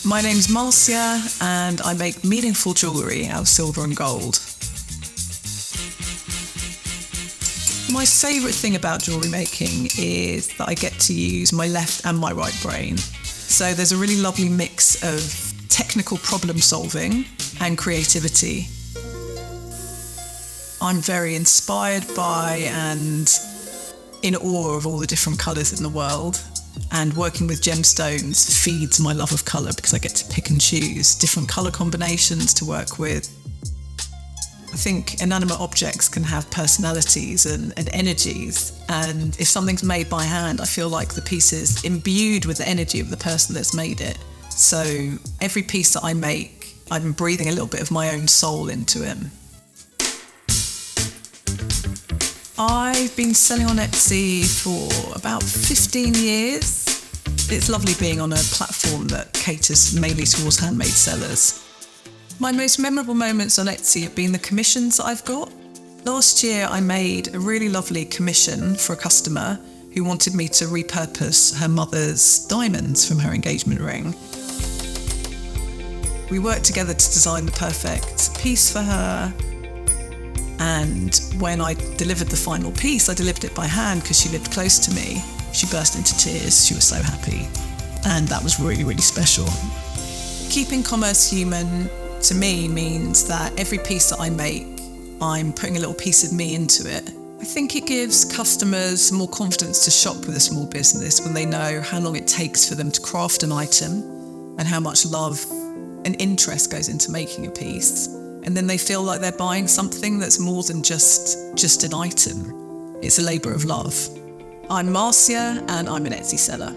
My name's Marcia and I make meaningful jewellery out of silver and gold. My favourite thing about jewellery making is that I get to use my left and my right brain. So there's a really lovely mix of technical problem solving and creativity. I'm very inspired by and in awe of all the different colours in the world. And working with gemstones feeds my love of colour because I get to pick and choose different colour combinations to work with. I think inanimate objects can have personalities and energies, and if something's made by hand, I feel like the piece is imbued with the energy of the person that's made it. So every piece that I make, I'm breathing a little bit of my own soul into it. I've been selling on Etsy for about 15 years. It's lovely being on a platform that caters mainly towards handmade sellers. My most memorable moments on Etsy have been the commissions that I've got. Last year I made a really lovely commission for a customer who wanted me to repurpose her mother's diamonds from her engagement ring. We worked together to design the perfect piece for her. And when I delivered the final piece, I delivered it by hand because she lived close to me. She burst into tears. She was so happy. And that was really, really special. Keeping commerce human to me means that every piece that I make, I'm putting a little piece of me into it. I think it gives customers more confidence to shop with a small business when they know how long it takes for them to craft an item and how much love and interest goes into making a piece. And then they feel like they're buying something that's more than just an item. It's a labour of love. I'm Marcia and I'm an Etsy seller.